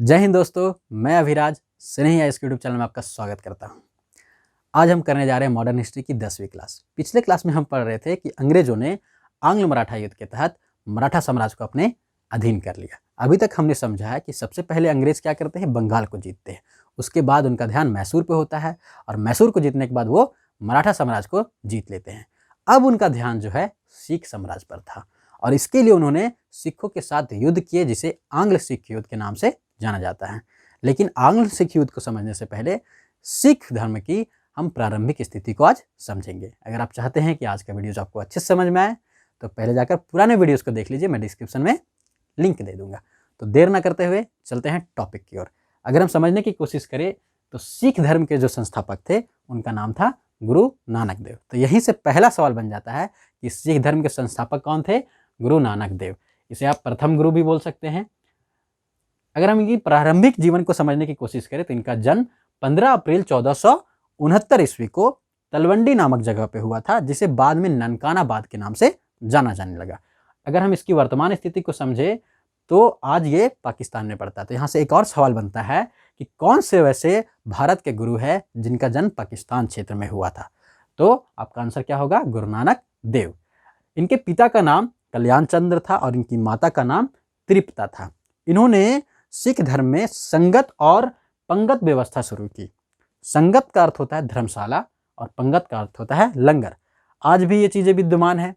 जय हिंद दोस्तों, मैं अभिराज स्नेही इस यूट्यूब चैनल में आपका स्वागत करता हूं। आज हम करने जा रहे हैं मॉडर्न हिस्ट्री की 10वीं क्लास। पिछले क्लास में हम पढ़ रहे थे कि अंग्रेजों ने आंग्ल मराठा युद्ध के तहत मराठा साम्राज्य को अपने अधीन कर लिया। अभी तक हमने समझा है कि सबसे पहले अंग्रेज क्या करते हैं, बंगाल को जीतते हैं। उसके बाद उनका ध्यान मैसूर पे होता है और मैसूर को जीतने के बाद वो मराठा साम्राज्य को जीत लेते हैं। अब उनका ध्यान जो है सिख साम्राज्य पर था और इसके लिए उन्होंने सिखों के साथ युद्ध किए, जिसे आंग्ल सिख युद्ध के नाम से जाना जाता है। लेकिन आंग्ल सिख युद्ध को समझने से पहले सिख धर्म की हम प्रारंभिक स्थिति को आज समझेंगे। अगर आप चाहते हैं कि आज का वीडियोज आपको अच्छे से समझ में आए तो पहले जाकर पुराने वीडियोस को देख लीजिए, मैं डिस्क्रिप्शन में लिंक दे दूंगा। तो देर ना करते हुए चलते हैं टॉपिक की ओर। अगर हम समझने की कोशिश करें तो सिख धर्म के जो संस्थापक थे उनका नाम था गुरु नानक देव। तो यहीं से पहला सवाल बन जाता है कि सिख धर्म के संस्थापक कौन थे? गुरु नानक देव। इसे आप प्रथम गुरु भी बोल सकते हैं। अगर हम इनकी प्रारंभिक जीवन को समझने की कोशिश करें तो इनका जन्म 15 अप्रैल 1469 ईस्वी को तलवंडी नामक जगह पे हुआ था, जिसे बाद में ननकानाबाद के नाम से जाना जाने लगा। अगर हम इसकी वर्तमान स्थिति को समझे तो आज ये पाकिस्तान में पड़ता है। तो यहाँ से एक और सवाल बनता है कि कौन से वैसे भारत के गुरु है जिनका जन्म पाकिस्तान क्षेत्र में हुआ था? तो आपका आंसर क्या होगा? गुरु नानक देव। इनके पिता का नाम कल्याण चंद्र था और इनकी माता का नाम तृप्ता था। इन्होंने सिख धर्म में संगत और पंगत व्यवस्था शुरू की। संगत का अर्थ होता है धर्मशाला और पंगत का अर्थ होता है लंगर। आज भी ये चीज़ें विद्यमान है।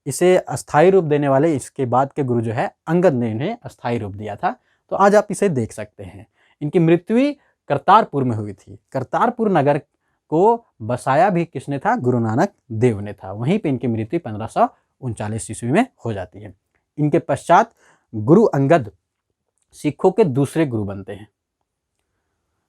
इसे अस्थायी रूप देने वाले इसके बाद के गुरु जो है अंगद ने इन्हें अस्थायी रूप दिया था। तो आज आप इसे देख सकते हैं। इनकी मृत्यु करतारपुर में हुई थी। करतारपुर नगर को बसाया भी किसने था? गुरु नानक देव ने था। वहीं पे इनकी मृत्यु 1539 ईस्वी में हो जाती है। इनके पश्चात गुरु अंगद सिखों के दूसरे गुरु बनते हैं,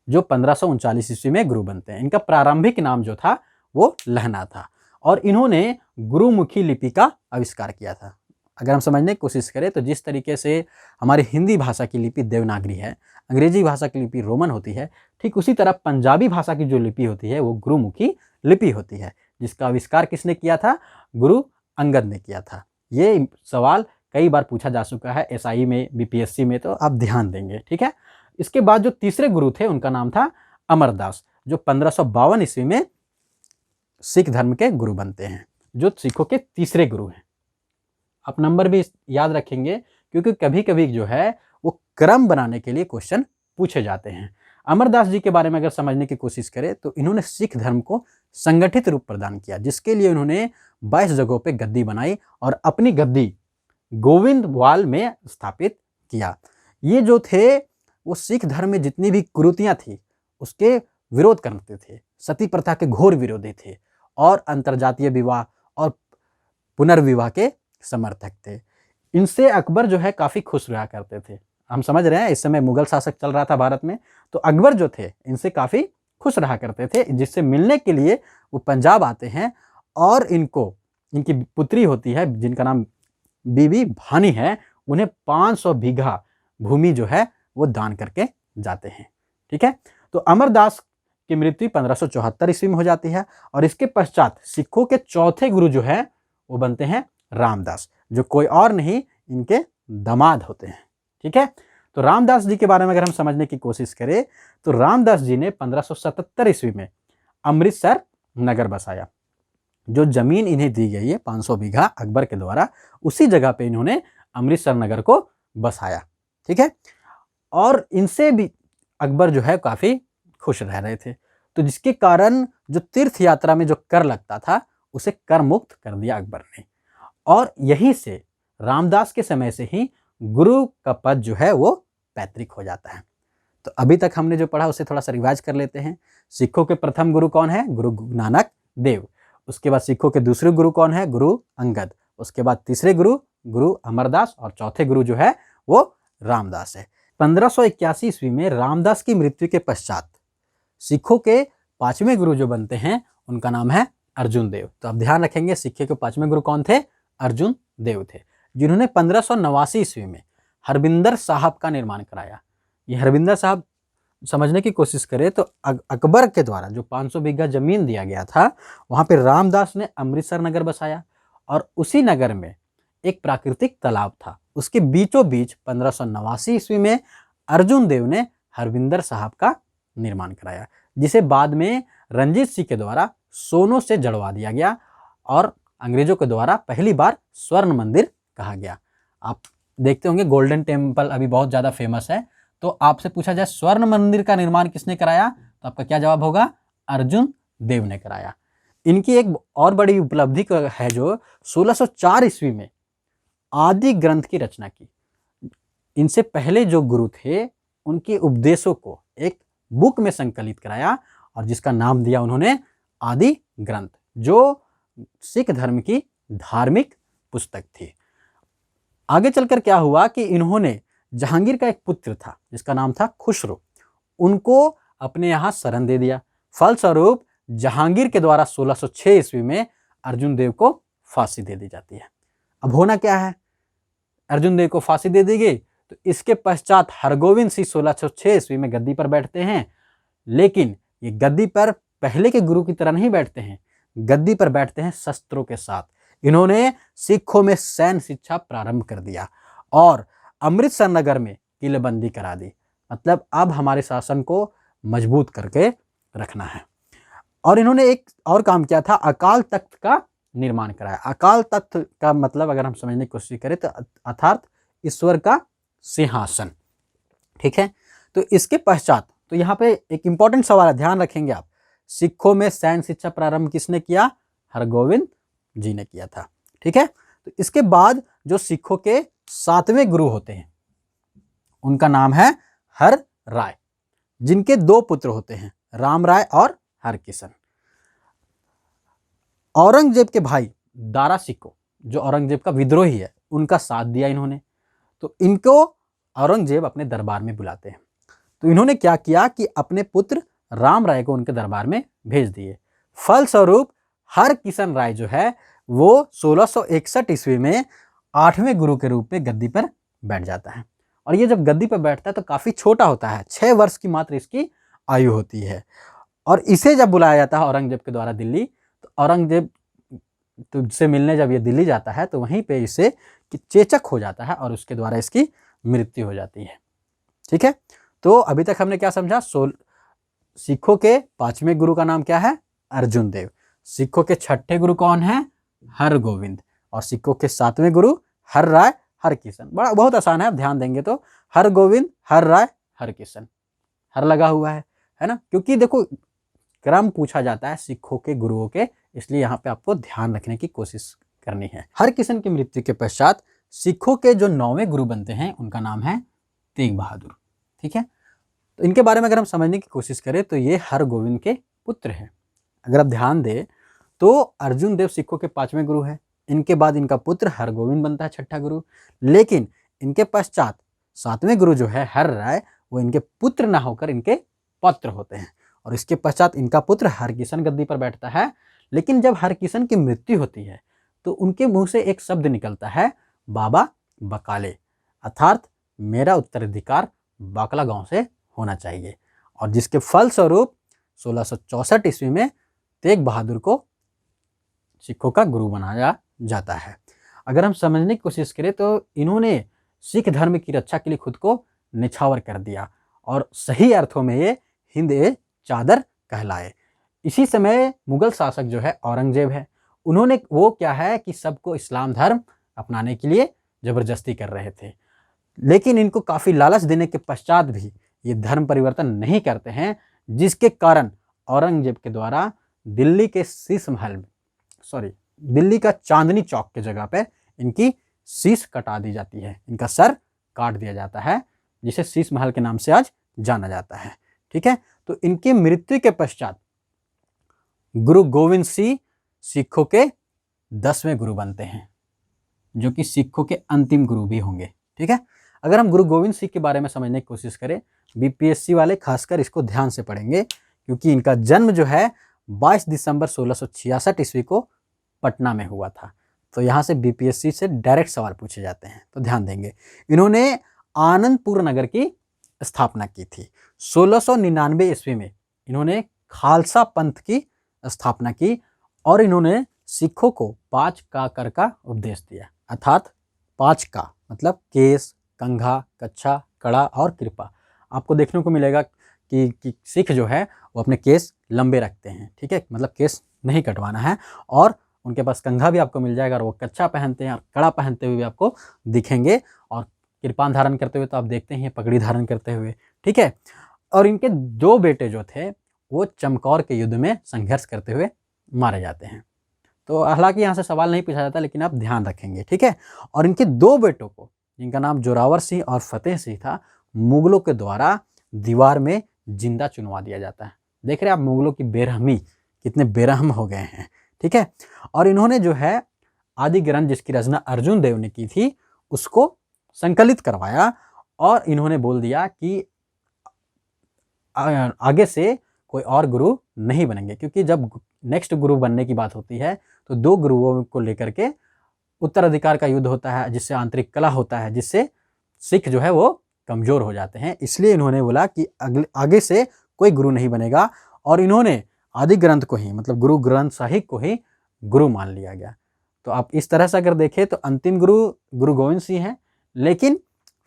जो 1539 ईस्वी में गुरु बनते हैं। इनका प्रारंभिक नाम जो था वो लहना था और इन्होंने गुरुमुखी लिपि का आविष्कार किया था। अगर हम समझने की कोशिश करें तो जिस तरीके से हमारी हिंदी भाषा की लिपि देवनागरी है, अंग्रेजी भाषा की लिपि रोमन होती है, ठीक उसी तरह पंजाबी भाषा की जो लिपि होती है वो गुरुमुखी लिपि होती है, जिसका आविष्कार किसने किया था? गुरु अंगद ने किया था। ये सवाल कई बार पूछा जा चुका है एसआई में, बीपीएससी में, तो आप ध्यान देंगे, ठीक है। इसके बाद जो तीसरे गुरु थे उनका नाम था अमरदास, जो 1552 ईस्वी में सिख धर्म के गुरु बनते हैं, जो सिखों के तीसरे गुरु हैं। आप नंबर भी याद रखेंगे क्योंकि कभी कभी जो है वो क्रम बनाने के लिए क्वेश्चन पूछे जाते हैं। अमरदास जी के बारे में अगर समझने की कोशिश करें तो इन्होंने सिख धर्म को संगठित रूप प्रदान किया, जिसके लिए उन्होंने 22 जगहों पर गद्दी बनाई और अपनी गद्दी गोविंदवाल में स्थापित किया। ये जो थे वो सिख धर्म में जितनी भी कुरीतियां थी उसके विरोध करते थे, सती प्रथा के घोर विरोधी थे और अंतरजातीय विवाह और पुनर्विवाह के समर्थक थे। इनसे अकबर जो है काफ़ी खुश रहा करते थे। हम समझ रहे हैं इस समय मुगल शासक चल रहा था भारत में, तो अकबर जो थे इनसे काफ़ी खुश रहा करते थे, जिससे मिलने के लिए वो पंजाब आते हैं और इनकी पुत्री होती है जिनका नाम बीबी भानी है, उन्हें 500 बीघा भूमि जो है वो दान करके जाते हैं, ठीक है। तो अमरदास की मृत्यु 1574 ईस्वी में हो जाती है और इसके पश्चात सिखों के चौथे गुरु जो है वो बनते हैं रामदास, जो कोई और नहीं इनके दामाद होते हैं, ठीक है। तो रामदास जी के बारे में अगर हम समझने की कोशिश करें तो रामदास जी ने 1577 ईस्वी में अमृतसर नगर बसाया। जो जमीन इन्हें दी गई है 500 बीघा अकबर के द्वारा, उसी जगह पे इन्होंने अमृतसर नगर को बसाया, ठीक है। और इनसे भी अकबर जो है काफ़ी खुश रह रहे थे, तो जिसके कारण जो तीर्थ यात्रा में जो कर लगता था उसे कर मुक्त कर दिया अकबर ने। और यहीं से रामदास के समय से ही गुरु का पद जो है वो पैतृक हो जाता है। तो अभी तक हमने जो पढ़ा उसे थोड़ा सा रिवाइज कर लेते हैं। सिखों के प्रथम गुरु कौन है? गुरु नानक देव। उसके बाद सिखों के दूसरे गुरु कौन है? गुरु अंगद। उसके बाद तीसरे गुरु गुरु अमरदास और चौथे गुरु जो है वो रामदास है। 1581 ईस्वी में रामदास की मृत्यु के पश्चात सिखों के पांचवें गुरु जो बनते हैं उनका नाम है अर्जुन देव। तो आप ध्यान रखेंगे सिखों के पांचवें गुरु कौन थे? अर्जुन देव थे, जिन्होंने 1589 ईस्वी में हरबिंदर साहब का निर्माण कराया। ये हरबिंदर साहब समझने की कोशिश करें तो अकबर के द्वारा जो 500 बीघा जमीन दिया गया था वहाँ पे रामदास ने अमृतसर नगर बसाया और उसी नगर में एक प्राकृतिक तालाब था। उसके बीचों बीच 1589 ईस्वी में अर्जुन देव ने हरविंदर साहब का निर्माण कराया, जिसे बाद में रंजीत सिंह के द्वारा सोनों से जड़वा दिया गया और अंग्रेजों के द्वारा पहली बार स्वर्ण मंदिर कहा गया। आप देखते होंगे गोल्डन टेम्पल अभी बहुत ज़्यादा फेमस है, तो आपसे पूछा जाए स्वर्ण मंदिर का निर्माण किसने कराया, तो आपका क्या जवाब होगा, अर्जुन देव ने कराया। इनकी एक और बड़ी उपलब्धि है जो 1604 ईस्वी में आदि ग्रंथ की रचना की। इनसे पहले जो गुरु थे उनके उपदेशों को एक बुक में संकलित कराया और जिसका नाम दिया उन्होंने आदि ग्रंथ, जो सिख धर्म की धार्मिक पुस्तक थी। आगे चलकर क्या हुआ कि इन्होंने जहांगीर का एक पुत्र था जिसका नाम था खुसरो, उनको अपने यहाँ शरण दे दिया। फलस्वरूप जहांगीर के द्वारा 1606 ईस्वी में अर्जुन देव को फांसी दे दी जाती है। अब होना क्या है, अर्जुन देव को फांसी दे दी गई, तो इसके पश्चात हरगोविंद सिंह 1606 ईस्वी में गद्दी पर बैठते हैं। लेकिन ये गद्दी पर पहले के गुरु की तरह नहीं बैठते हैं, गद्दी पर बैठते हैं शस्त्रों के साथ। इन्होंने सिखों में सैन्य शिक्षा प्रारंभ कर दिया और अमृतसर नगर में किलेबंदी करा दी। मतलब अब हमारे शासन को मजबूत करके रखना है। और इन्होंने एक और काम किया था, अकाल तख्त का निर्माण कराया। अकाल तख्त का मतलब अगर हम समझने की कोशिश करें तो अर्थात ईश्वर का सिंहासन, ठीक है। तो इसके पश्चात, तो यहाँ पे एक इंपॉर्टेंट सवाल है, ध्यान रखेंगे आप, सिखों में सैन्य शिक्षा प्रारंभ किसने किया, हरगोविंद जी ने किया था, ठीक है। तो इसके बाद जो सिखों के 7वें गुरु होते हैं उनका नाम है हर राय, जिनके 2 पुत्र होते हैं, राम राय और हरकिशन। औरंगजेब के भाई दारा सिकोह, जो औरंगजेब का विद्रोही है, उनका साथ दिया इन्होंने। तो इनको औरंगजेब अपने दरबार में बुलाते हैं। तो इन्होंने क्या किया कि अपने पुत्र राम राय को उनके दरबार में भेज दिए। फलस्वरूप हरकिशन राय जो है वो 1661 ईस्वी में 8वें गुरु के रूप में गद्दी पर बैठ जाता है। और ये जब गद्दी पर बैठता है तो काफ़ी छोटा होता है, 6 वर्ष की मात्र इसकी आयु होती है। और इसे जब बुलाया जाता है औरंगजेब के द्वारा दिल्ली, तो औरंगजेब तुझसे मिलने जब ये दिल्ली जाता है तो वहीं पे इसे चेचक हो जाता है और उसके द्वारा इसकी मृत्यु हो जाती है, ठीक है। तो अभी तक हमने क्या समझा, सिखों के 5वें गुरु का नाम क्या है, अर्जुन देव। सिखों के 6ठे गुरु कौन है, हरगोविंद। और सिखों के 7वें गुरु हर राय हरकिशन। बड़ा बहुत आसान है, आप ध्यान देंगे तो हरगोविंद, हर राय, हरकिशन, हर लगा हुआ है ना, क्योंकि देखो क्रम पूछा जाता है सिखों के गुरुओं के, इसलिए यहाँ पे आपको ध्यान रखने की कोशिश करनी है। हरकिशन की मृत्यु के पश्चात सिखों के जो 9वें गुरु बनते हैं उनका नाम है तेग बहादुर, ठीक है। तो इनके बारे में अगर हम समझने की कोशिश करें तो ये हरगोविंद के पुत्र हैं। अगर आप ध्यान दें तो अर्जुन देव सिखों के 5वें गुरु है, इनके बाद इनका पुत्र हरगोविंद बनता है 6ठा गुरु। लेकिन इनके पश्चात 7वें गुरु जो है हर राय, वो इनके पुत्र ना होकर इनके पौत्र होते हैं। और इसके पश्चात इनका पुत्र हरकिशन गद्दी पर बैठता है। लेकिन जब हरकिशन की मृत्यु होती है तो उनके मुंह से एक शब्द निकलता है, बाबा बकाले, अर्थात मेरा उत्तराधिकार बाकला गांव से होना चाहिए। और जिसके फलस्वरूप 1664 ईस्वी में तेग बहादुर को सिखों का गुरु बनाया जाता है। अगर हम समझने की कोशिश करें तो इन्होंने सिख धर्म की रक्षा के लिए खुद को निछावर कर दिया और सही अर्थों में ये हिंद ए चादर कहलाए। इसी समय मुगल शासक जो है औरंगजेब है, उन्होंने वो क्या है कि सबको इस्लाम धर्म अपनाने के लिए ज़बरदस्ती कर रहे थे। लेकिन इनको काफ़ी लालच देने के पश्चात भी ये धर्म परिवर्तन नहीं करते हैं, जिसके कारण औरंगजेब के द्वारा दिल्ली के दिल्ली का चांदनी चौक के जगह पे इनकी शीश कटा दी जाती है, इनका सर काट दिया जाता है, जिसे शीश महल के नाम से आज जाना जाता है, ठीक है। तो इनकी मृत्यु के पश्चात गुरु गोविंद सिंह सिखों के 10वें गुरु बनते हैं, जो कि सिखों के अंतिम गुरु भी होंगे, ठीक है। अगर हम गुरु गोविंद सिंह के बारे में समझने की कोशिश करें, बीपीएससी वाले खासकर इसको ध्यान से पढ़ेंगे, क्योंकि इनका जन्म जो है 22 दिसंबर 1666 ईस्वी को पटना में हुआ था। तो यहाँ से बीपीएससी से डायरेक्ट सवाल पूछे जाते हैं, तो ध्यान देंगे। इन्होंने आनंदपुर नगर की स्थापना की थी। 1699 ईस्वी में इन्होंने खालसा पंथ की स्थापना की और इन्होंने सिखों को 5 का कर का उपदेश दिया, अर्थात 5 का मतलब केस, कंघा, कच्छा, कड़ा और कृपा। आपको देखने को मिलेगा कि सिख जो है वो अपने केस लंबे रखते हैं, ठीक है, मतलब केस नहीं कटवाना है। और उनके पास कंघा भी आपको मिल जाएगा और वो कच्छा पहनते हैं और कड़ा पहनते हुए भी आपको दिखेंगे, और कृपान धारण करते हुए तो आप देखते हैं पगड़ी धारण करते हुए, ठीक है। और इनके 2 बेटे जो थे वो चमकौर के युद्ध में संघर्ष करते हुए मारे जाते हैं। तो हालांकि यहाँ से सवाल नहीं पूछा जाता, लेकिन आप ध्यान रखेंगे, ठीक है। और इनके 2 बेटों को, जिनका नाम जोरावर सिंह और फतेह सिंह था, मुगलों के द्वारा दीवार में जिंदा चुनवा दिया जाता है। देख रहे हैं आप मुगलों की बेरहमी, कितने बेरहम हो गए हैं, ठीक है। और इन्होंने जो है आदि ग्रंथ जिसकी रचना अर्जुन देव ने की थी उसको संकलित करवाया, और इन्होंने बोल दिया कि आगे से कोई और गुरु नहीं बनेंगे, क्योंकि जब नेक्स्ट गुरु बनने की बात होती है तो 2 गुरुओं को लेकर के उत्तराधिकार का युद्ध होता है, जिससे आंतरिक कलह होता है, जिससे सिख जो है वो कमजोर हो जाते हैं। इसलिए इन्होंने बोला कि आगे से कोई गुरु नहीं बनेगा, और इन्होंने आदि ग्रंथ को ही, मतलब गुरु ग्रंथ साहिब को ही गुरु मान लिया गया। तो आप इस तरह से अगर देखें तो अंतिम गुरु गुरु गोविंद सिंह हैं, लेकिन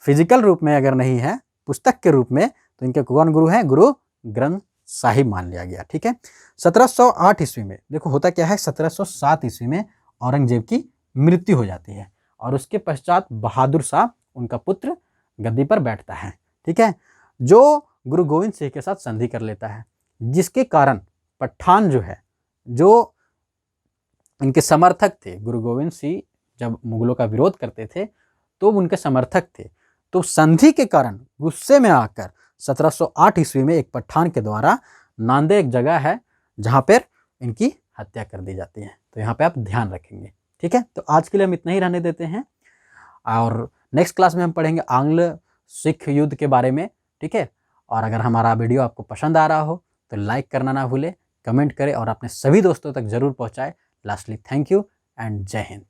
फिजिकल रूप में अगर नहीं है, पुस्तक के रूप में, तो इनके कौन गुरु हैं? गुरु ग्रंथ साहिब मान लिया गया, ठीक है। 1708 ईस्वी में देखो होता क्या है, 1707 ईस्वी में औरंगजेब की मृत्यु हो जाती है, और उसके पश्चात बहादुर शाह उनका पुत्र गद्दी पर बैठता है, ठीक है, जो गुरु गोविंद सिंह के साथ संधि कर लेता है, जिसके कारण पठान जो है, जो इनके समर्थक थे, गुरु गोविंद सिंह जब मुगलों का विरोध करते थे तो उनके समर्थक थे, तो संधि के कारण गुस्से में आकर 1708 ईस्वी में एक पठान के द्वारा नांदे एक जगह है जहाँ पर इनकी हत्या कर दी जाती है। तो यहाँ पे आप ध्यान रखेंगे, ठीक है। तो आज के लिए हम इतना ही रहने देते हैं, और नेक्स्ट क्लास में हम पढ़ेंगे आंग्ल सिख युद्ध के बारे में, ठीक है। और अगर हमारा वीडियो आपको पसंद आ रहा हो तो लाइक करना ना भूले, कमेंट करें और अपने सभी दोस्तों तक जरूर पहुँचाएं। लास्टली थैंक यू एंड जय हिंद।